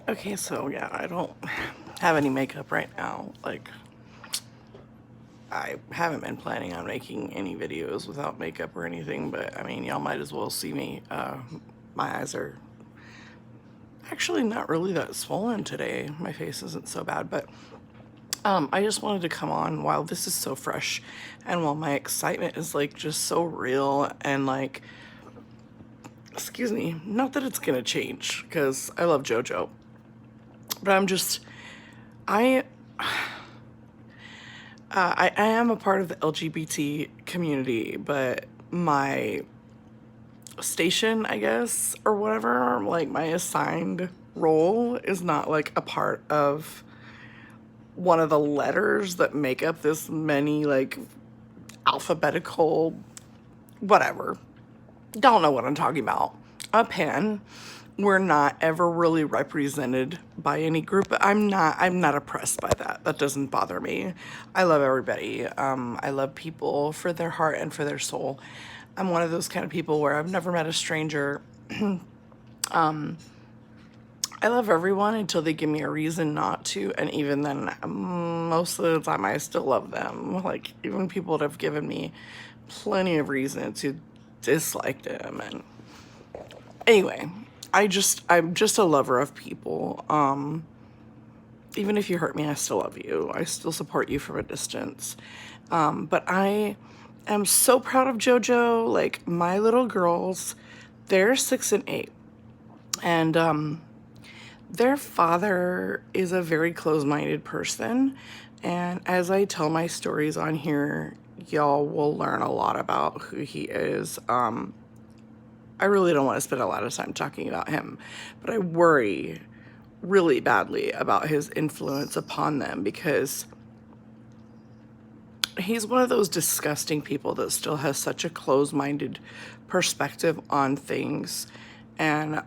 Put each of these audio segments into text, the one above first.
Okay, so yeah, I don't have any makeup right now. Like, I haven't been planning on making any videos without makeup or anything, but I mean, y'all might as well see me. My eyes are actually not really that swollen today. My face isn't so bad, but I just wanted to come on while this is so fresh and while my excitement is like just so real and like, excuse me, not that it's gonna change because I love JoJo, but I I am a part of the LGBT community, but my station, I guess, or whatever, like my assigned role is not like a part of one of the letters that make up this many like alphabetical whatever. Don't know what I'm talking about. A pen. We're not ever really represented by any group, but I'm not oppressed by that. That doesn't bother me. I love everybody. I love people for their heart and for their soul. I'm one of those kind of people where I've never met a stranger. I love everyone until they give me a reason not to, and even then, most of the time I still love them. Like, even people that have given me plenty of reason to dislike them. And anyway, I'm just a lover of people. Even if you hurt me, I still love you. I still support you from a distance. But I am so proud of JoJo. Like, my little girls, they're 6 and 8. And their father is a very close-minded person. And as I tell my stories on here, y'all will learn a lot about who he is. I really don't want to spend a lot of time talking about him, but I worry really badly about his influence upon them because he's one of those disgusting people that still has such a closed-minded perspective on things. And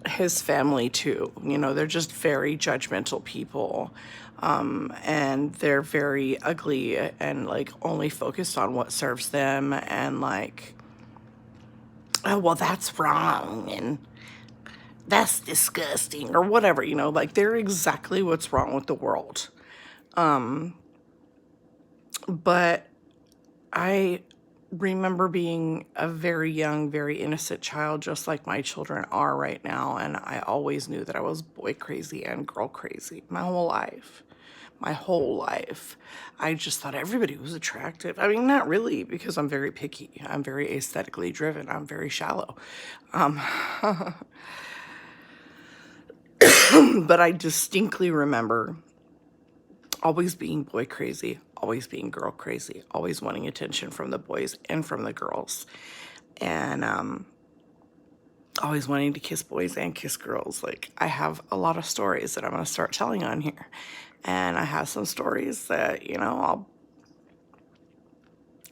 his family too, you know, they're just very judgmental people. And they're very ugly and like only focused on what serves them and like, oh, well, that's wrong and that's disgusting or whatever, you know, like they're exactly what's wrong with the world. But I remember being a very young, very innocent child, just like my children are right now. And I always knew that I was boy crazy and girl crazy my whole life. My whole life. I just thought everybody was attractive. I mean, not really, because I'm very picky. I'm very aesthetically driven. I'm very shallow. But I distinctly remember always being boy crazy, always being girl crazy, always wanting attention from the boys and from the girls. And always wanting to kiss boys and kiss girls. Like, I have a lot of stories that I'm going to start telling on here. And I have some stories that, you know, I'll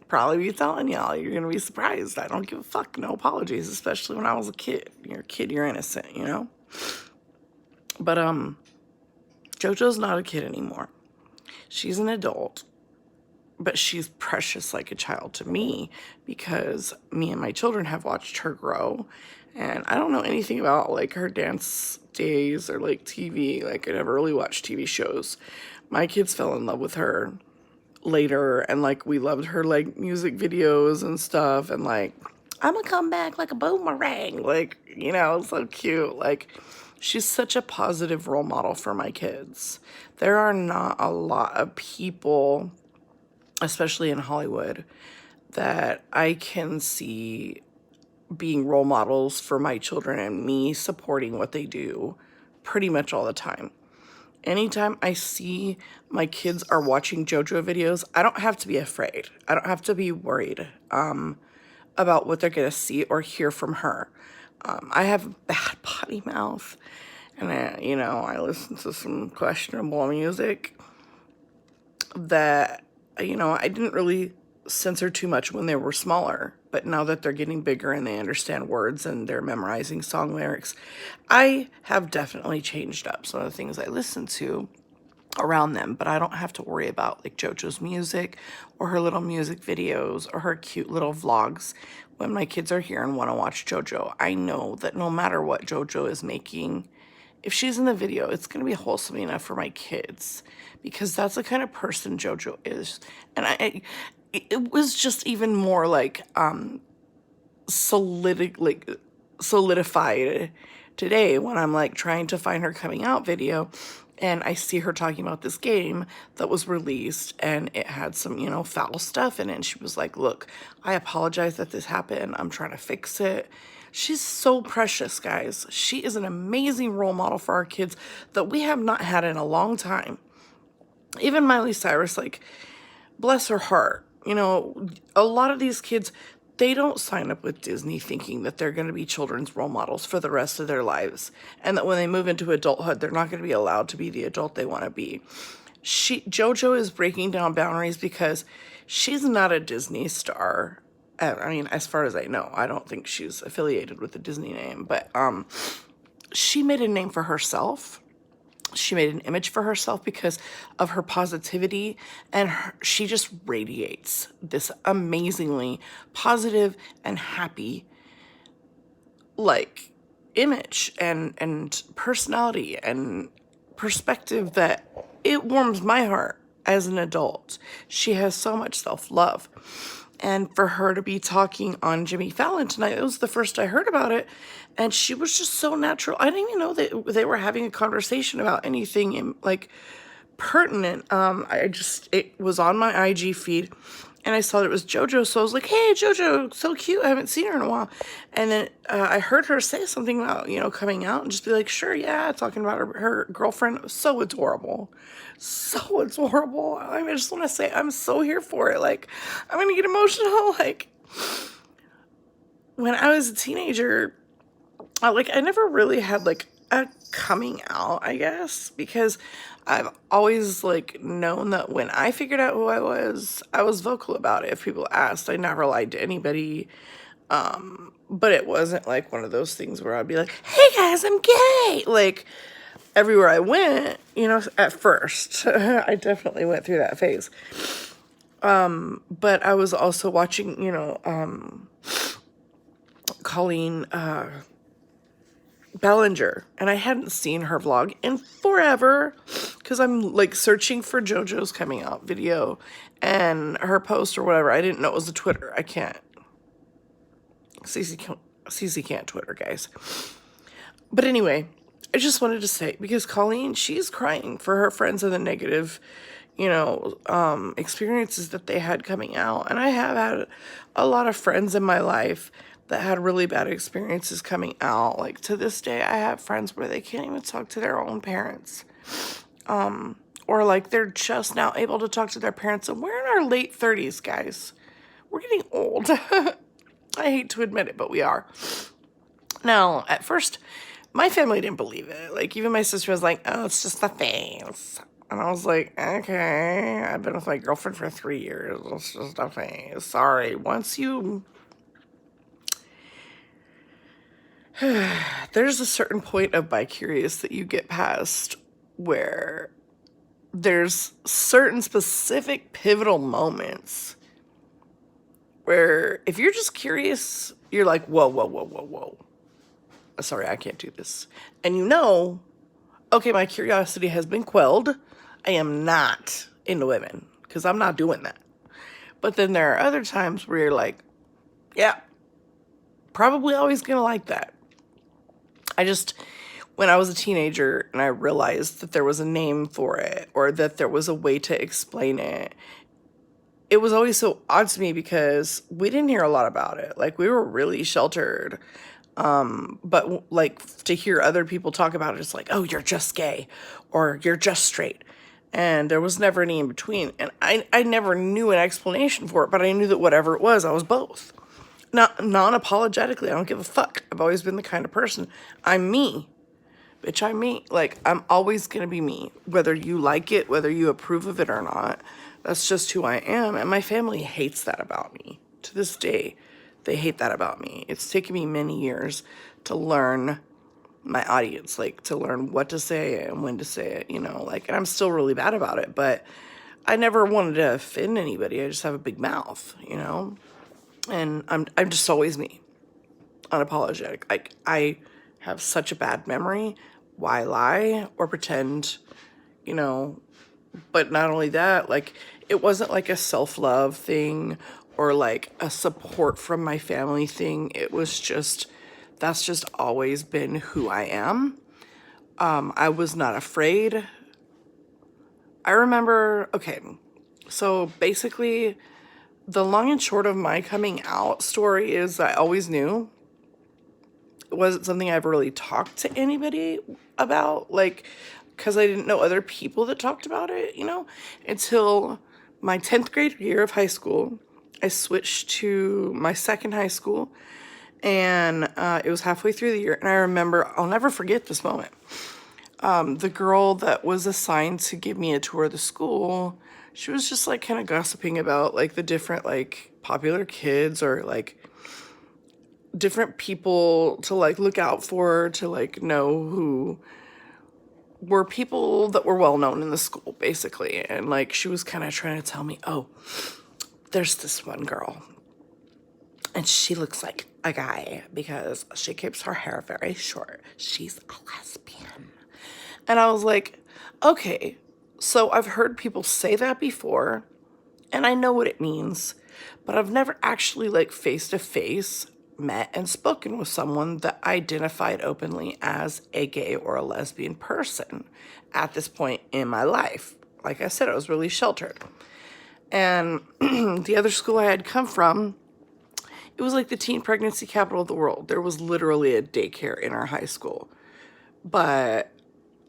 probably be telling y'all. You're going to be surprised. I don't give a fuck. No apologies, especially when I was a kid. You're a kid, you're innocent, you know? But, JoJo's not a kid anymore. She's an adult. But she's precious like a child to me because me and my children have watched her grow. And I don't know anything about like her dance days or like TV. Like, I never really watched TV shows. My kids fell in love with her later, and like we loved her like music videos and stuff. And like, I'm gonna come back like a boomerang. Like, you know, it's so cute. Like, she's such a positive role model for my kids. There are not a lot of people, especially in Hollywood, that I can see being role models for my children and me supporting what they do pretty much all the time. Anytime I see my kids are watching JoJo videos, I don't have to be afraid. I don't have to be worried about what they're going to see or hear from her. I have bad potty mouth, and you know, I listen to some questionable music that, you know, I didn't really censor too much when they were smaller, but now that they're getting bigger and they understand words and they're memorizing song lyrics, I have definitely changed up some of the things I listen to. around them, but I don't have to worry about like JoJo's music or her little music videos or her cute little vlogs. When my kids are here and want to watch JoJo, I know that no matter what JoJo is making, if she's in the video, it's going to be wholesome enough for my kids, because that's the kind of person JoJo is. And it was just even more like solidified today when I'm like trying to find her coming out video, and I see her talking about this game that was released and it had some, you know, foul stuff in it. And she was like, look, I apologize that this happened. I'm trying to fix it. She's so precious, guys. She is an amazing role model for our kids that we have not had in a long time. Even Miley Cyrus, like, bless her heart. You know, a lot of these kids, they don't sign up with Disney thinking that they're going to be children's role models for the rest of their lives, and that when they move into adulthood, they're not going to be allowed to be the adult they want to be. JoJo is breaking down boundaries because she's not a Disney star. I mean, as far as I know, I don't think she's affiliated with the Disney name, but she made a name for herself. She made an image for herself because of her positivity, and she just radiates this amazingly positive and happy like image and personality and perspective that it warms my heart as an adult. She has so much self-love. And for her to be talking on Jimmy Fallon tonight, it was the first I heard about it. And she was just so natural. I didn't even know that they were having a conversation about anything like pertinent. It was on my IG feed and I saw that it was JoJo. So I was like, hey, JoJo, so cute. I haven't seen her in a while. And then I heard her say something about, you know, coming out and just be like, sure, yeah, talking about her girlfriend. It was so adorable. So adorable. I mean, I just want to say I'm so here for it. Like, I'm going to get emotional. Like, when I was a teenager, I never really had like a coming out, I guess, because I've always like known that when I figured out who I was vocal about it. If people asked, I never lied to anybody. But it wasn't like one of those things where I'd be like, hey guys, I'm gay. Like, everywhere I went, you know, at first, I definitely went through that phase. But I was also watching, you know, Colleen, Bellinger, and I hadn't seen her vlog in forever because I'm like searching for JoJo's coming out video and her post or whatever. I didn't know it was a Twitter. I can't. Cece can't Twitter, guys. But anyway, I just wanted to say, because Colleen, she's crying for her friends and the negative, you know, experiences that they had coming out. And I have had a lot of friends in my life that had really bad experiences coming out. Like, to this day, I have friends where they can't even talk to their own parents. Or like they're just now able to talk to their parents, and we're in our late 30s, guys. We're getting old. I hate to admit it, but we are. Now, at first, my family didn't believe it. Like, even my sister was like, oh, it's just a phase. And I was like, okay, I've been with my girlfriend for 3 years. It's just a phase. Sorry. Once you... There's a certain point of bi-curious that you get past where there's certain specific pivotal moments where if you're just curious, you're like, whoa, whoa, whoa, whoa, whoa. Sorry, I can't do this. And you know, okay, my curiosity has been quelled. I am not into women because I'm not doing that. But then there are other times where you're like, yeah, probably always gonna like that. When I was a teenager and I realized that there was a name for it or that there was a way to explain it, it was always so odd to me because we didn't hear a lot about it. Like, we were really sheltered. But like, to hear other people talk about it, it's like, oh, you're just gay or you're just straight. And there was never any in between. And I never knew an explanation for it, but I knew that whatever it was, I was both. Not non-apologetically. I don't give a fuck. I've always been the kind of person. I'm me. Bitch, I'm me. Like, I'm always going to be me. Whether you like it, whether you approve of it or not. That's just who I am. And my family hates that about me. To this day, they hate that about me. It's taken me many years to learn my audience, like, to learn what to say and when to say it, like, and I'm still really bad about it, but I never wanted to offend anybody. I just have a big mouth, and I'm just always me, unapologetic. Like, I have such a bad memory. Why lie or pretend, you know? But not only that, like, it wasn't like a self-love thing or like a support from my family thing. It was just, that's just always been who I am. I was not afraid. I remember, okay, so basically, the long and short of my coming out story is I always knew it wasn't something I ever really talked to anybody about, like, because I didn't know other people that talked about it, until my 10th grade year of high school. I switched to my second high school, and it was halfway through the year, and I remember, I'll never forget this moment. The girl that was assigned to give me a tour of the school, she was just like kind of gossiping about like the different like popular kids or like different people to like look out for, to like know who were people that were well known in the school, basically. And like she was kind of trying to tell me, oh, there's this one girl and she looks like a guy because she keeps her hair very short. She's a lesbian. And I was like, okay, so I've heard people say that before, and I know what it means, but I've never actually, like, face-to-face met and spoken with someone that identified openly as a gay or a lesbian person at this point in my life. Like I said, I was really sheltered. And the other school I had come from, it was like the teen pregnancy capital of the world. There was literally a daycare in our high school. But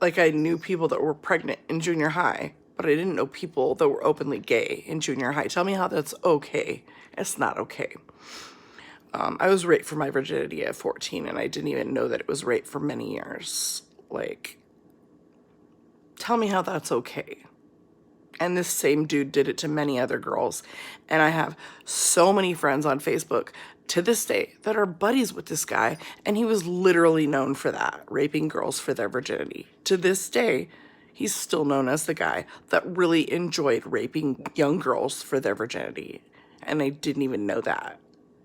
like I knew people that were pregnant in junior high, but I didn't know people that were openly gay in junior high. Tell me how that's okay. It's not okay. I was raped for my virginity at 14, and I didn't even know that it was rape for many years. Like, tell me how that's okay. And this same dude did it to many other girls. And I have so many friends on Facebook to this day that are buddies with this guy, and he was literally known for that, raping girls for their virginity. To this day, he's still known as the guy that really enjoyed raping young girls for their virginity. And I didn't even know that.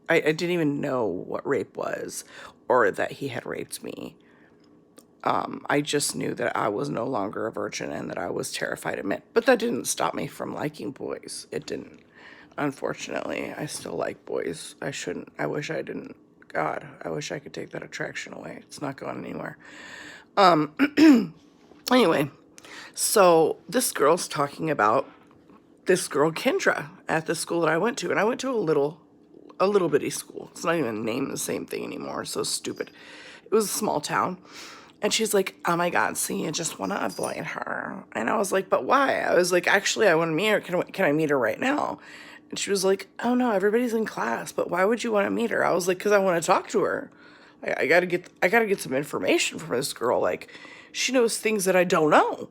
I didn't even know what rape was or that he had raped me. I just knew that I was no longer a virgin and that I was terrified of men. But that didn't stop me from liking boys. It didn't. Unfortunately, I still like boys. I shouldn't. I wish I didn't. God, I wish I could take that attraction away. It's not going anywhere. Anyway, so this girl's talking about this girl, Kendra, at the school that I went to. And I went to a little bitty school. It's not even named the same thing anymore. It's so stupid. It was a small town. And she's like, oh my God, see, you just want to avoid her. And I was like, but why? I was like, actually, I want to meet her. Can I meet her right now? And she was like, oh no, everybody's in class, but why would you want to meet her? I was like, because I want to talk to her. I gotta get some information from this girl. Like, she knows things that I don't know.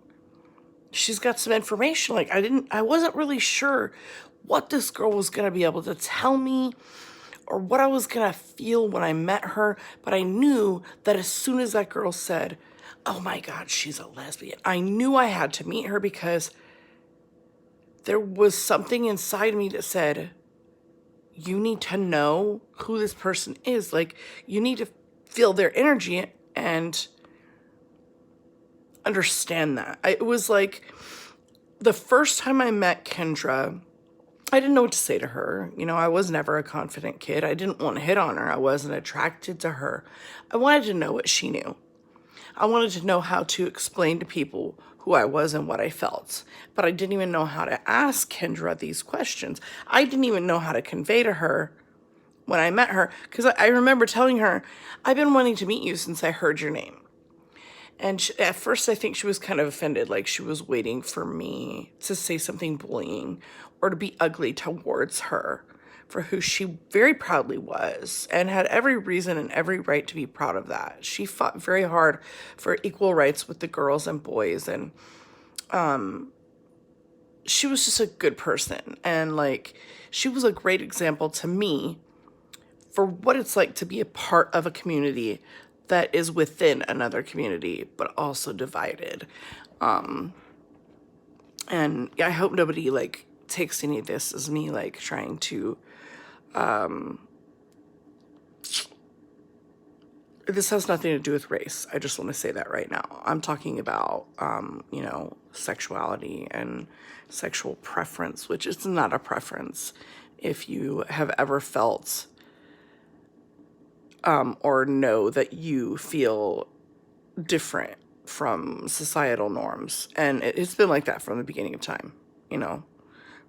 She's got some information. Like, I wasn't really sure what this girl was gonna be able to tell me or what I was gonna feel when I met her, but I knew that as soon as that girl said, oh my God, she's a lesbian, I knew I had to meet her because there was something inside me that said, you need to know who this person is. Like, you need to feel their energy and understand that. It was like the first time I met Kendra, I didn't know what to say to her. I was never a confident kid. I didn't want to hit on her. I wasn't attracted to her. I wanted to know what she knew. I wanted to know how to explain to people who I was and what I felt. But I didn't even know how to ask Kendra these questions. I didn't even know how to convey to her when I met her, because I remember telling her, I've been wanting to meet you since I heard your name. And at first, I think she was kind of offended, like she was waiting for me to say something bullying or to be ugly towards her for who she very proudly was and had every reason and every right to be proud of that. She fought very hard for equal rights with the girls and boys, and she was just a good person. And, like, she was a great example to me for what it's like to be a part of a community that is within another community, but also divided. And I hope nobody like takes any of this as me like trying to, this has nothing to do with race. I just want to say that right now. I'm talking about, you know, sexuality and sexual preference, which is not a preference. If you have ever felt or know that you feel different from societal norms. And it's been like that from the beginning of time, you know.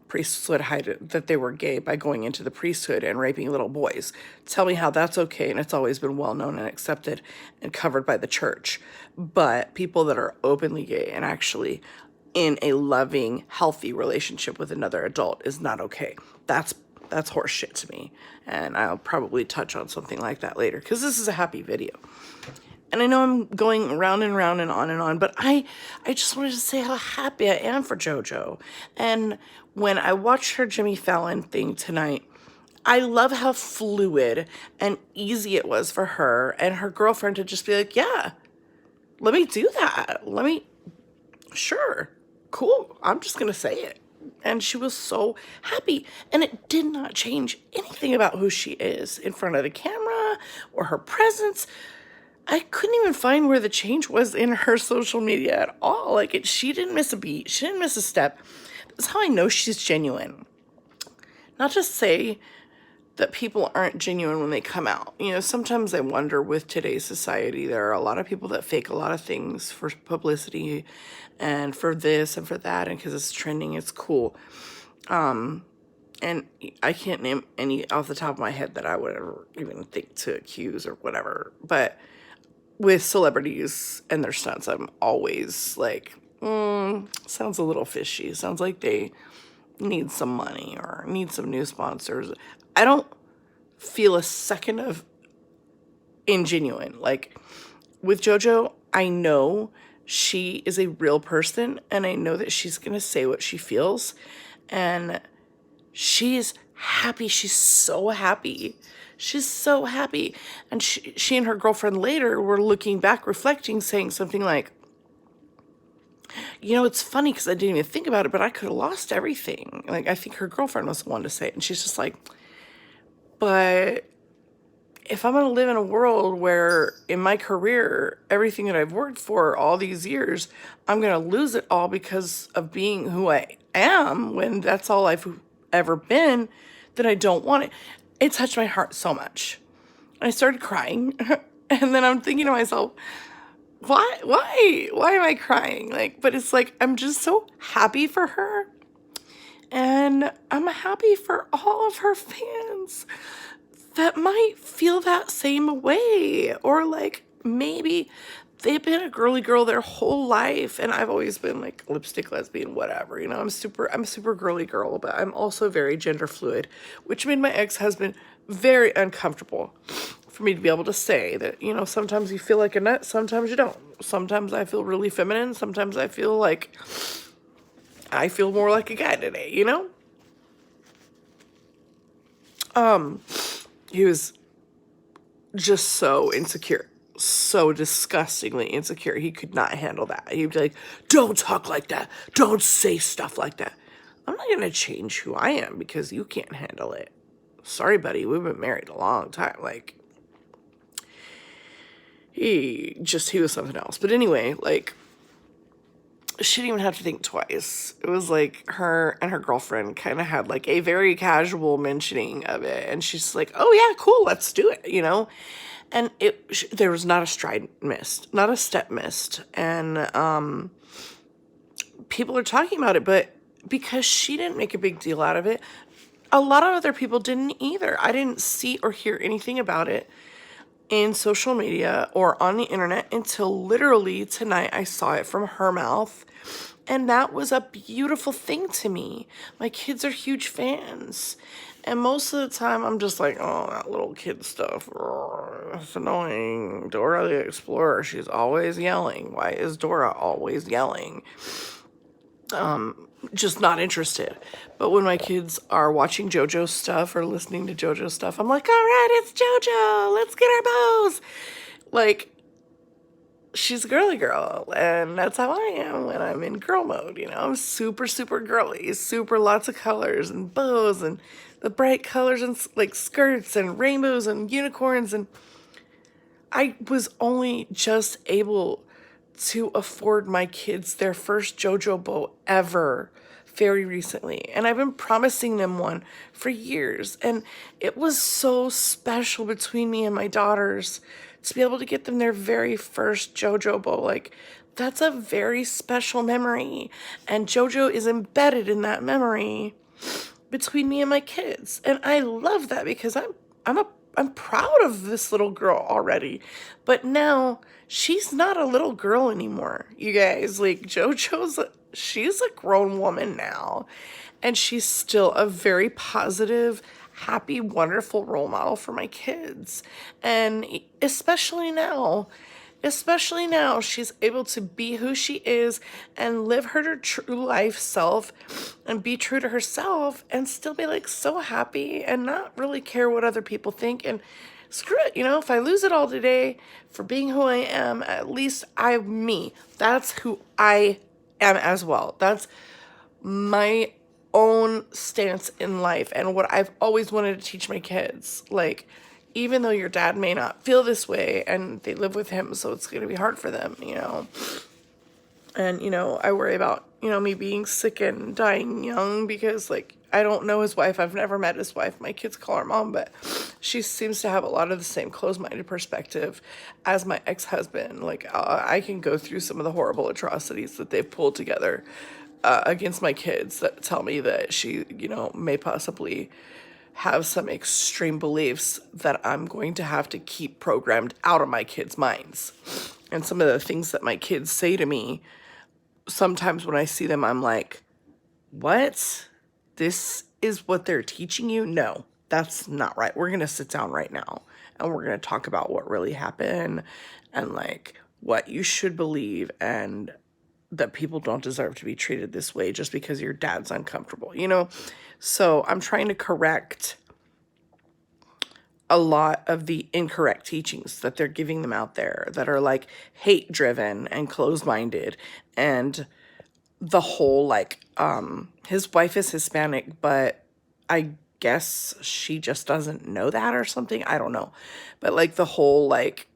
Priests would hide it, that they were gay by going into the priesthood and raping little boys. Tell me how that's okay, and it's always been well known and accepted and covered by the church. But people that are openly gay and actually in a loving, healthy relationship with another adult is not okay. That's horse shit to me. And I'll probably touch on something like that later, because this is a happy video. And I know I'm going round and round and on, but I just wanted to say how happy I am for JoJo. And when I watched her Jimmy Fallon thing tonight, I love how fluid and easy it was for her and her girlfriend to just be like, yeah, let me do that. Sure, cool. I'm just going to say it. And she was so happy. And it did not change anything about who she is in front of the camera or her presence. I couldn't even find where the change was in her social media at all. Like, she didn't miss a beat. She didn't miss a step. That's how I know she's genuine. Not to say that people aren't genuine when they come out. You know, sometimes I wonder with today's society, there are a lot of people that fake a lot of things for publicity and for this and for that, and because it's trending, it's cool. And I can't name any off the top of my head that I would ever even think to accuse or whatever. But with celebrities and their stunts, I'm always like, sounds a little fishy. Sounds like they need some money or need some new sponsors. I don't feel a second of ingenuine. Like, with JoJo, I know she is a real person, and I know that she's going to say what she feels, and she's happy. She's so happy. She's so happy. And she and her girlfriend later were looking back, reflecting, saying something like, you know, it's funny because I didn't even think about it, but I could have lost everything. Like, I think her girlfriend was the one to say it. And she's just like, but if I'm going to live in a world where in my career, everything that I've worked for all these years, I'm going to lose it all because of being who I am, when that's all I've ever been, then I don't want it. It touched my heart so much. I started crying. And then I'm thinking to myself, why am I crying? Like, but it's like, I'm just so happy for her. And I'm happy for all of her fans that might feel that same way. Or like, maybe they've been a girly girl their whole life, and I've always been like lipstick lesbian, whatever, you know. I'm super girly girl, but I'm also very gender fluid, which made my ex-husband very uncomfortable for me to be able to say that, you know, sometimes you feel like a nut, sometimes you don't. Sometimes I feel really feminine, sometimes I feel like I feel more like a guy today, you know? He was just so insecure. So disgustingly insecure. He could not handle that. He'd be like, don't talk like that. Don't say stuff like that. I'm not going to change who I am because you can't handle it. Sorry, buddy. We've been married a long time. Like, he was something else. But anyway, like, she didn't even have to think twice. It was like her and her girlfriend kind of had like a very casual mentioning of it. And she's like, oh yeah, cool. Let's do it. You know? And there was not a stride missed, not a step missed. And people are talking about it, but because she didn't make a big deal out of it, a lot of other people didn't either. I didn't see or hear anything about it in social media or on the internet until literally tonight I saw it from her mouth. And that was a beautiful thing to me. My kids are huge fans. And most of the time, I'm just like, oh, that little kid stuff. It's annoying. Dora the Explorer, she's always yelling. Why is Dora always yelling? Just not interested. But when my kids are watching JoJo stuff or listening to JoJo stuff, I'm like, all right, it's JoJo. Let's get our bows. Like, she's a girly girl, and that's how I am when I'm in girl mode, you know? I'm super, super girly, super lots of colors and bows and the bright colors and like skirts and rainbows and unicorns. And I was only just able to afford my kids their first JoJo bow ever very recently. And I've been promising them one for years. And it was so special between me and my daughters to be able to get them their very first JoJo bow. Like, that's a very special memory. And JoJo is embedded in that memory between me and my kids. And I love that because I'm proud of this little girl already. But now she's not a little girl anymore. You guys, like she's a grown woman now. And she's still a very positive, happy, wonderful role model for my kids. And especially now she's able to be who she is and live her true life self and be true to herself and still be like so happy and not really care what other people think. And screw it, you know, if I lose it all today for being who I am, at least I'm me. That's who I am as well. That's my own stance in life and what I've always wanted to teach my kids. Like, even though your dad may not feel this way and they live with him, so it's going to be hard for them, you know. And, you know, I worry about, you know, me being sick and dying young because, like, I don't know his wife. I've never met his wife. My kids call her mom, but she seems to have a lot of the same closed-minded perspective as my ex-husband. Like, I can go through some of the horrible atrocities that they've pulled together against my kids that tell me that she, you know, may possibly have some extreme beliefs that I'm going to have to keep programmed out of my kids' minds. And some of the things that my kids say to me, sometimes when I see them, I'm like, what? This is what they're teaching you? No, that's not right. We're going to sit down right now and we're going to talk about what really happened and like what you should believe and that people don't deserve to be treated this way just because your dad's uncomfortable, you know? So I'm trying to correct a lot of the incorrect teachings that they're giving them out there that are like hate driven and closed-minded. And the whole like, his wife is Hispanic, but I guess she just doesn't know that or something. I don't know. But like the whole like,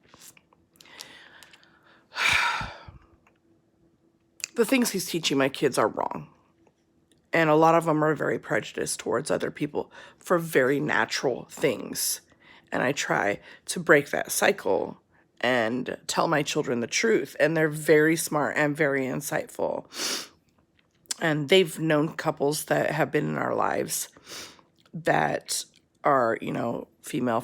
the things he's teaching my kids are wrong. And a lot of them are very prejudiced towards other people for very natural things. And I try to break that cycle and tell my children the truth. And they're very smart and very insightful. And they've known couples that have been in our lives that are, you know, female.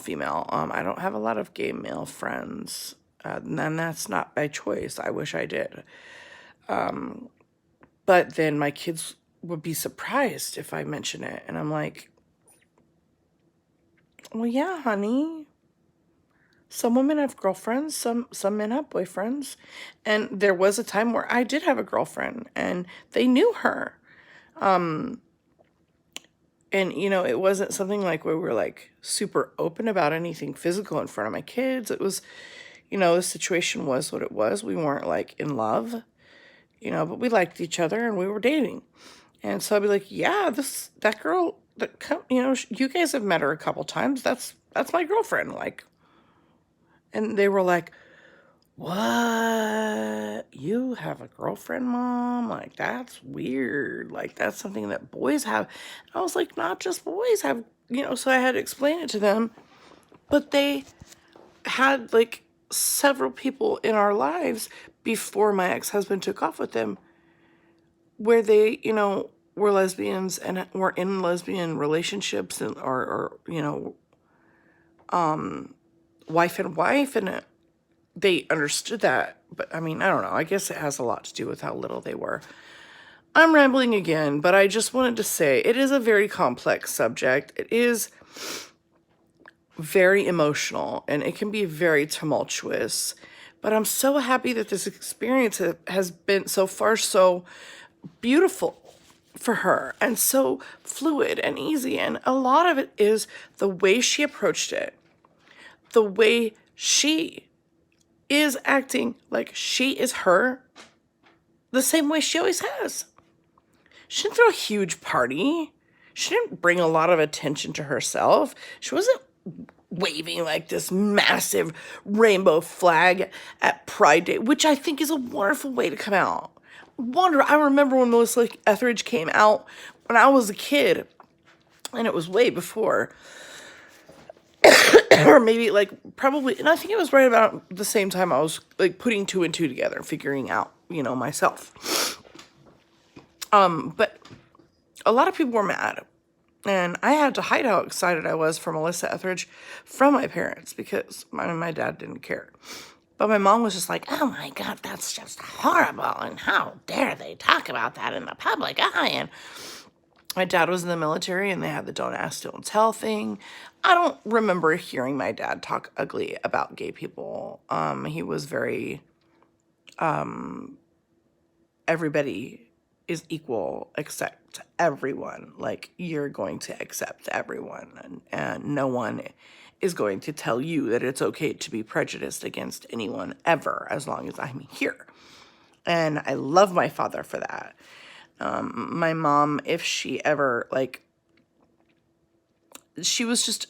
I don't have a lot of gay male friends. And that's not by choice. I wish I did. But then my kids would be surprised if I mention it. And I'm like, well, yeah, honey. Some women have girlfriends, some men have boyfriends. And there was a time where I did have a girlfriend and they knew her. And, you know, it wasn't something like where we were like super open about anything physical in front of my kids. It was, you know, the situation was what it was. We weren't like in love, you know, but we liked each other and we were dating. And so I'd be like, yeah, that girl, you know, you guys have met her a couple times. That's my girlfriend. Like, and they were like, what? You have a girlfriend, Mom? Like, that's weird. Like, that's something that boys have. And I was like, not just boys have, you know, so I had to explain it to them. But they had like several people in our lives before my ex-husband took off with them where they, you know, were lesbians and were in lesbian relationships and or you know, wife and wife, and they understood that. But I mean, I don't know. I guess it has a lot to do with how little they were. I'm rambling again, but I just wanted to say it is a very complex subject. It is very emotional and it can be very tumultuous. But I'm so happy that this experience has been so far so beautiful for her and so fluid and easy. And a lot of it is the way she approached it, the way she is acting like she is her the same way she always has. She didn't throw a huge party. She didn't bring a lot of attention to herself. She wasn't waving like this massive rainbow flag at Pride Day, which I think is a wonderful way to come out. I remember when Melissa Etheridge came out when I was a kid, and it was way before, or maybe like probably, and I think it was right about the same time I was like putting 2 and 2 together, figuring out, myself. But a lot of people were mad. And I had to hide how excited I was for Melissa Etheridge from my parents because my dad didn't care. But my mom was just like, oh my God, that's just horrible. And how dare they talk about that in the public eye? And my dad was in the military and they had the don't ask, don't tell thing. I don't remember hearing my dad talk ugly about gay people. He was very, everybody is equal except everyone. Like, you're going to accept everyone, and no one is going to tell you that it's okay to be prejudiced against anyone ever, as long as I'm here. And I love my father for that. My mom, if she ever, she was just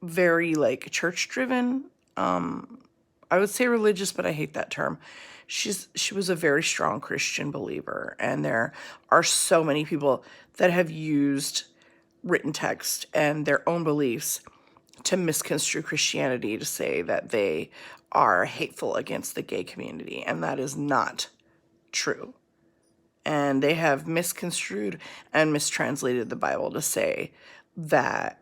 very, church driven. I would say religious, but I hate that term. She was a very strong Christian believer, and there are so many people that have used written text and their own beliefs to misconstrue Christianity to say that they are hateful against the gay community, and that is not true. And they have misconstrued and mistranslated the Bible to say that,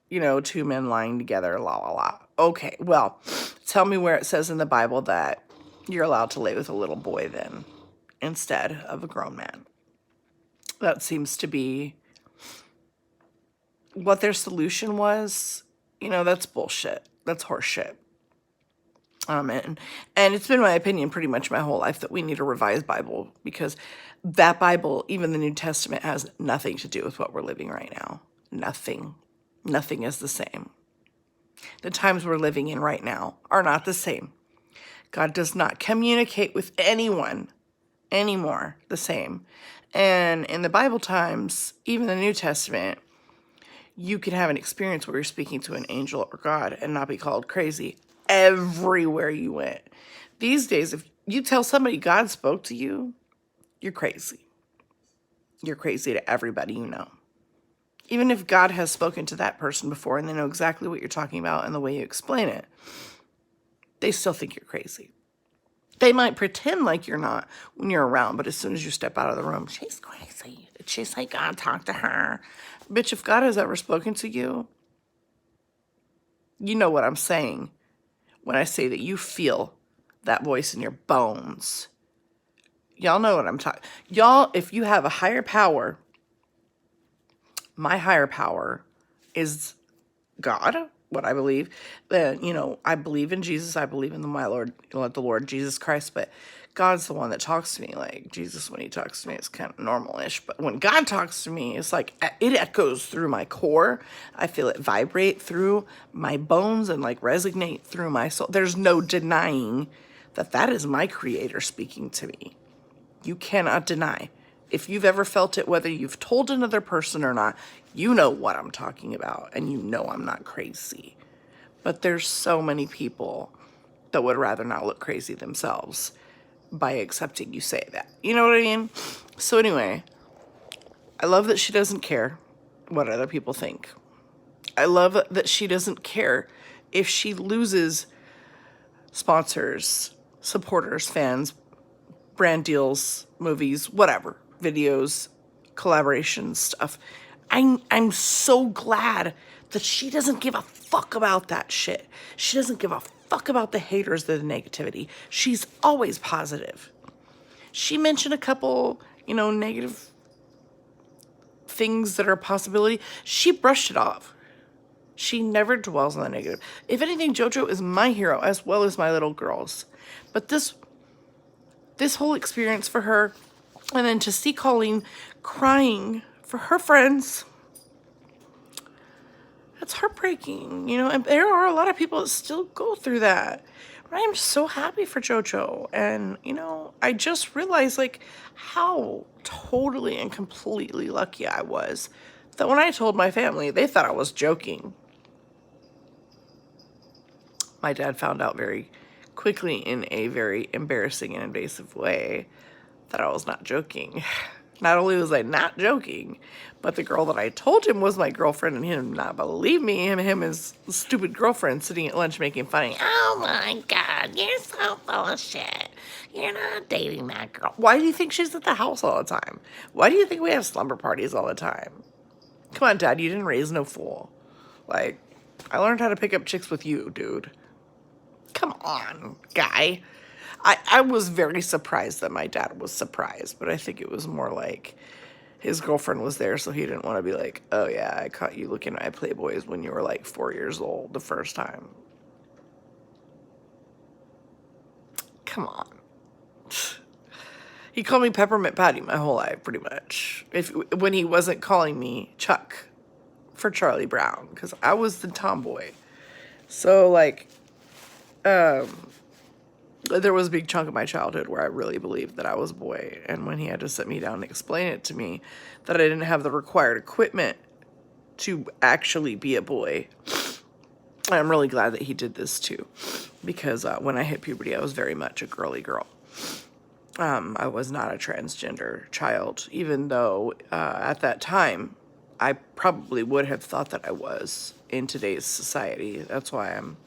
2 men lying together, la, la, la. Okay, well, tell me where it says in the Bible that you're allowed to lay with a little boy then, instead of a grown man. That seems to be what their solution was. That's bullshit. That's horseshit. And it's been my opinion pretty much my whole life that we need a revised Bible, because that Bible, even the New Testament, has nothing to do with what we're living right now. Nothing. Nothing is the same. The times we're living in right now are not the same. God does not communicate with anyone anymore the same. And in the Bible times, even the New Testament, you can have an experience where you're speaking to an angel or God and not be called crazy everywhere you went. These days, if you tell somebody God spoke to you, you're crazy. You're crazy to everybody you know. Even if God has spoken to that person before and they know exactly what you're talking about and the way you explain it, they still think you're crazy. They might pretend like you're not when you're around, but as soon as you step out of the room, she's crazy. She's like, God talked to her. Bitch, if God has ever spoken to you, you know what I'm saying when I say that you feel that voice in your bones. Y'all know what I'm talking. Y'all, if you have a higher power, my higher power is God, what I believe. I believe in Jesus. I believe in the Lord Jesus Christ, but God's the one that talks to me. Like, Jesus, when he talks to me, it's kind of normal-ish. But when God talks to me, it's like it echoes through my core. I feel it vibrate through my bones and resonate through my soul. There's no denying that is my Creator speaking to me. You cannot deny. If you've ever felt it, whether you've told another person or not, you know what I'm talking about, and you know I'm not crazy. But there's so many people that would rather not look crazy themselves by accepting you say that. You know what I mean? So anyway, I love that she doesn't care what other people think. I love that she doesn't care if she loses sponsors, supporters, fans, brand deals, movies, whatever, videos, collaborations, stuff. I'm so glad that she doesn't give a fuck about that shit. She doesn't give a fuck about the haters, the negativity. She's always positive. She mentioned a couple, negative things that are a possibility. She brushed it off. She never dwells on the negative. If anything, JoJo is my hero as well as my little girls. But this whole experience for her, and then to see Colleen crying for her friends, That's heartbreaking, you know, and there are a lot of people that still go through that. But I'm so happy for JoJo. And, you know, I just realized like how totally and completely lucky I was that when I told my family, they thought I was joking. My dad found out very quickly in a very embarrassing and invasive way that I was not joking. Not only was I not joking, but the girl that I told him was my girlfriend, and he did not believe me. Him and his stupid girlfriend sitting at lunch making fun of me. Oh my God, you're so full of shit. You're not dating that girl. Why do you think she's at the house all the time? Why do you think we have slumber parties all the time? Come on, Dad, you didn't raise no fool. Like, I learned how to pick up chicks with you, dude. Come on, guy. I was very surprised that my dad was surprised, but I think it was more like his girlfriend was there, so he didn't want to be like, oh yeah, I caught you looking at Playboys when you were like 4 years old the first time. Come on. He called me Peppermint Patty my whole life, pretty much. When he wasn't calling me Chuck for Charlie Brown, because I was the tomboy. So, like, there was a big chunk of my childhood where I really believed that I was a boy. And when he had to sit me down and explain it to me, that I didn't have the required equipment to actually be a boy, I'm really glad that he did this too. Because when I hit puberty, I was very much a girly girl. I was not a transgender child, even though at that time, I probably would have thought that I was in today's society. That's why I'm,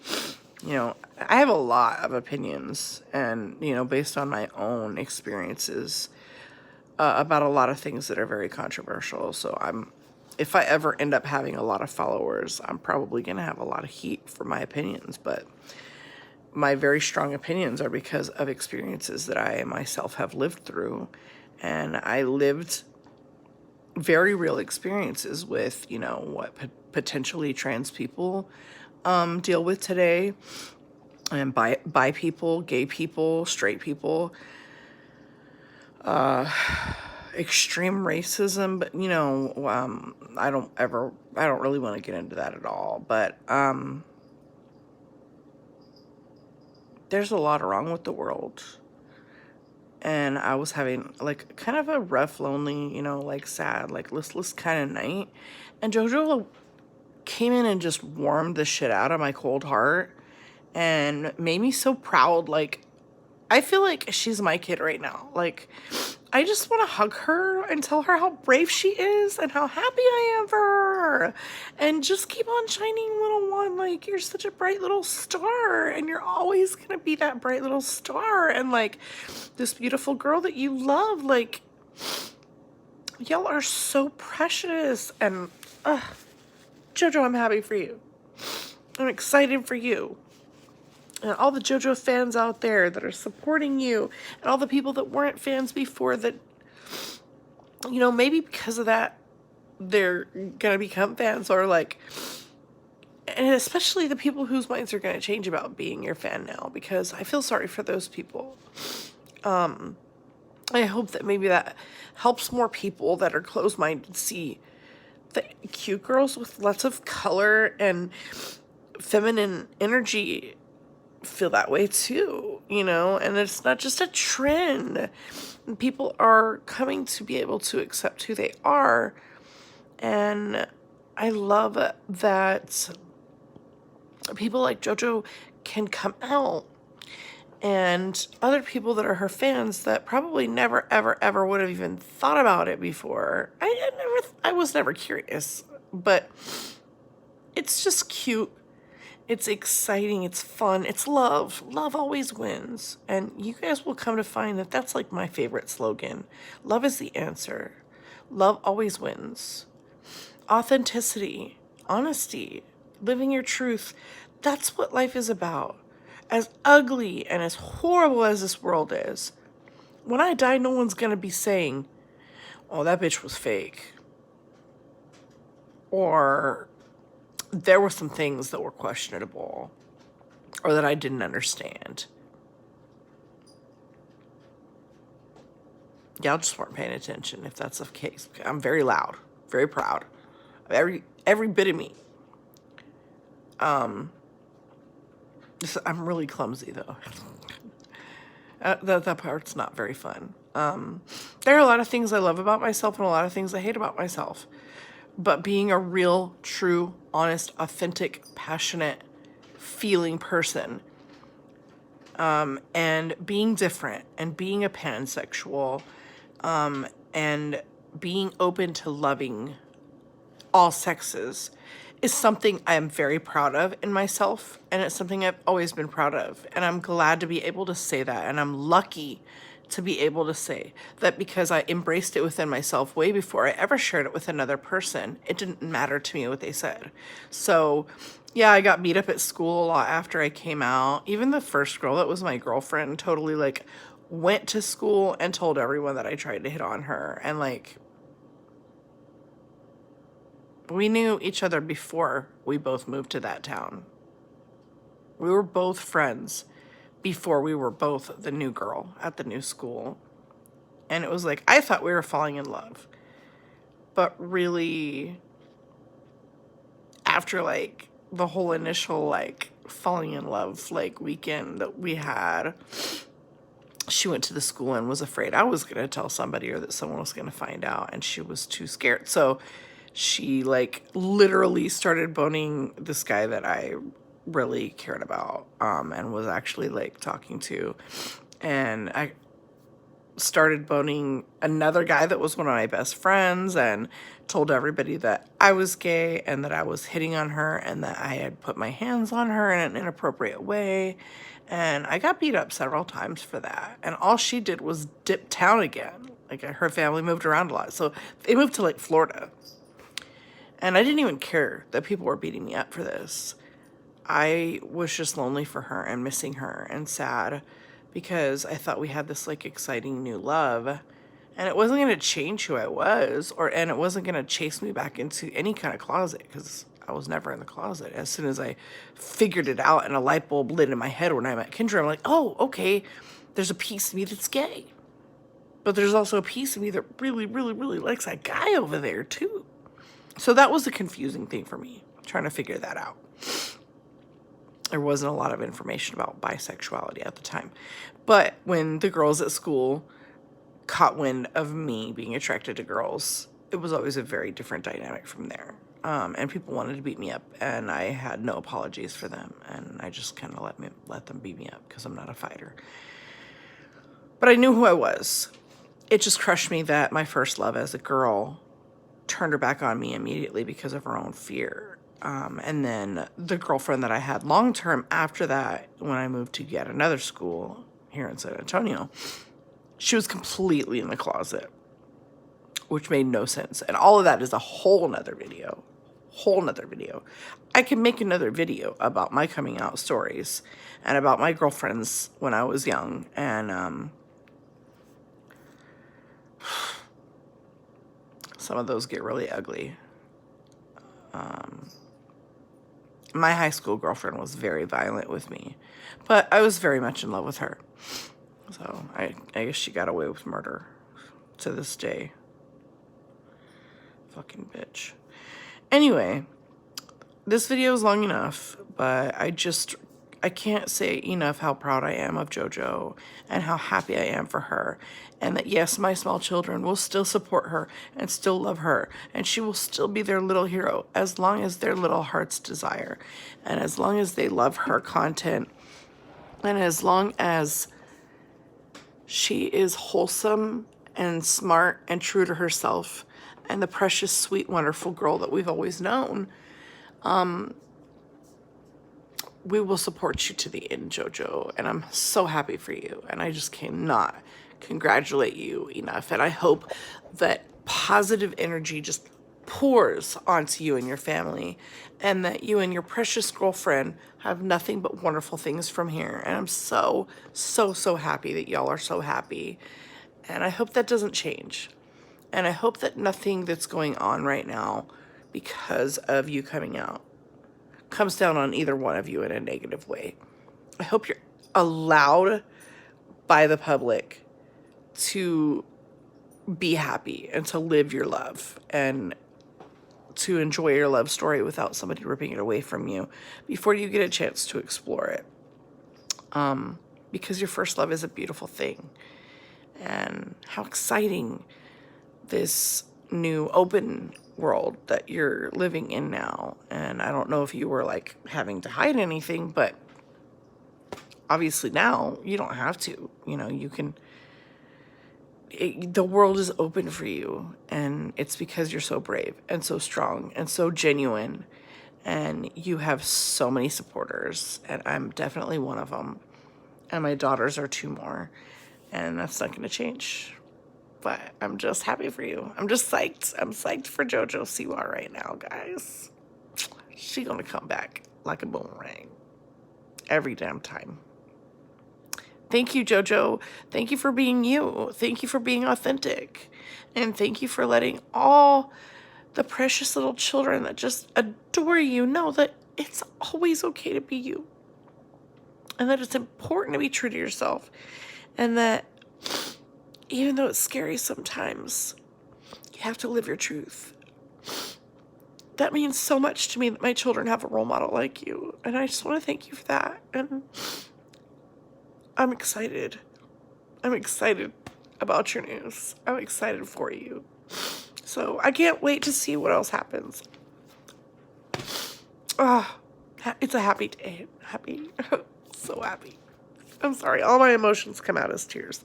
you know, I have a lot of opinions and, you know, based on my own experiences about a lot of things that are very controversial. So if I ever end up having a lot of followers, I'm probably going to have a lot of heat for my opinions, but my very strong opinions are because of experiences that I myself have lived through. And I lived very real experiences with, you know, what potentially trans people deal with today, and bi people, gay people, straight people, extreme racism. But, you know, I don't really want to get into that at all. But there's a lot wrong with the world. And I was having, like, kind of a rough, lonely, you know, like, sad, like, listless kind of night. And JoJo came in and just warmed the shit out of my cold heart and made me so proud. Like, I feel like she's my kid right now. Like, I just want to hug her and tell her how brave she is and how happy I am for her. And just keep on shining, little one. Like, you're such a bright little star, and you're always going to be that bright little star. And, like, this beautiful girl that you love, like, y'all are so precious. And, JoJo, I'm happy for you. I'm excited for you. And all the JoJo fans out there that are supporting you, and all the people that weren't fans before that, you know, maybe because of that, they're going to become fans, or like, and especially the people whose minds are going to change about being your fan now, because I feel sorry for those people. I hope that maybe that helps more people that are closed-minded see that cute girls with lots of color and feminine energy feel that way too, you know, and it's not just a trend. People are coming to be able to accept who they are, and I love that people like JoJo can come out, and other people that are her fans that probably never, ever, ever would have even thought about it before. I was never curious, but it's just cute. It's exciting, it's fun, it's love. Love always wins. And you guys will come to find that that's like my favorite slogan. Love is the answer. Love always wins. Authenticity, honesty, living your truth. That's what life is about. As ugly and as horrible as this world is, when I die, no one's going to be saying, oh, that bitch was fake. Or there were some things that were questionable or that I didn't understand. Y'all just weren't paying attention if that's the case. I'm very loud, very proud. Every bit of me I'm really clumsy though. That part's not very fun. There are a lot of things I love about myself and a lot of things I hate about myself. But being a real, true, honest, authentic, passionate, feeling person, and being different and being a pansexual, and being open to loving all sexes is something I am very proud of in myself, and it's something I've always been proud of, and I'm glad to be able to say that, and I'm lucky to be able to say that because I embraced it within myself way before I ever shared it with another person. It didn't matter to me what they said. So yeah, I got beat up at school a lot after I came out. Even the first girl that was my girlfriend totally like went to school and told everyone that I tried to hit on her, and like, we knew each other before we both moved to that town. We were both friends before we were both the new girl at the new school. And it was like, I thought we were falling in love. But really, after like the whole initial like falling in love like weekend that we had, she went to the school and was afraid I was going to tell somebody or that someone was going to find out. And she was too scared. So she like literally started boning this guy that I really cared about, and was actually like talking to. And I started boning another guy that was one of my best friends and told everybody that I was gay and that I was hitting on her and that I had put my hands on her in an inappropriate way. And I got beat up several times for that. And all she did was dip town again. Like, her family moved around a lot. So they moved to like Florida. And I didn't even care that people were beating me up for this. I was just lonely for her and missing her and sad because I thought we had this like exciting new love, and it wasn't going to change who I was, and it wasn't going to chase me back into any kind of closet, because I was never in the closet. As soon as I figured it out and a light bulb lit in my head when I met Kendra, I'm like, oh, okay, there's a piece of me that's gay. But there's also a piece of me that really, really, really likes that guy over there too. So that was a confusing thing for me, trying to figure that out. There wasn't a lot of information about bisexuality at the time. But when the girls at school caught wind of me being attracted to girls, it was always a very different dynamic from there. And people wanted to beat me up, and I had no apologies for them. And I just kind of let them beat me up because I'm not a fighter. But I knew who I was. It just crushed me that my first love as a girl turned her back on me immediately because of her own fear. And then the girlfriend that I had long term after that, when I moved to yet another school here in San Antonio, she was completely in the closet, which made no sense. And all of that is a whole nother video. I can make another video about my coming out stories and about my girlfriends when I was young. And some of those get really ugly. My high school girlfriend was very violent with me, but I was very much in love with her. So I guess she got away with murder to this day. Fucking bitch. Anyway, this video is long enough, but I can't say enough how proud I am of Jojo and how happy I am for her. And that, yes, my small children will still support her and still love her. And she will still be their little hero as long as their little hearts desire. And as long as they love her content. And as long as she is wholesome and smart and true to herself and the precious, sweet, wonderful girl that we've always known, we will support you to the end, Jojo. And I'm so happy for you. And I just cannot congratulate you enough. And I hope that positive energy just pours onto you and your family, and that you and your precious girlfriend have nothing but wonderful things from here. And I'm so, so, so happy that y'all are so happy. And I hope that doesn't change. And I hope that nothing that's going on right now because of you coming out comes down on either one of you in a negative way. I hope you're allowed by the public to be happy and to live your love and to enjoy your love story without somebody ripping it away from you before you get a chance to explore it. Because your first love is a beautiful thing. And how exciting this new open world that you're living in now. And I don't know if you were like having to hide anything, but obviously now you don't have to. You know, you can, the world is open for you, and it's because you're so brave and so strong and so genuine, and you have so many supporters, and I'm definitely one of them, and my daughters are 2 more, and that's not going to change. But I'm just happy for you. I'm just psyched. I'm psyched for Jojo Siwa right now, guys. She gonna come back like a boomerang every damn time. Thank you, Jojo. Thank you for being you. Thank you for being authentic. And thank you for letting all the precious little children that just adore you know that it's always okay to be you. And that it's important to be true to yourself. And that even though it's scary sometimes, you have to live your truth. That means so much to me that my children have a role model like you. And I just want to thank you for that. And I'm excited. I'm excited about your news. I'm excited for you. So I can't wait to see what else happens. It's a happy day. Happy. So happy. I'm sorry. All my emotions come out as tears.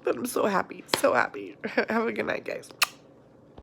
But I'm so happy. So happy. Have a good night, guys.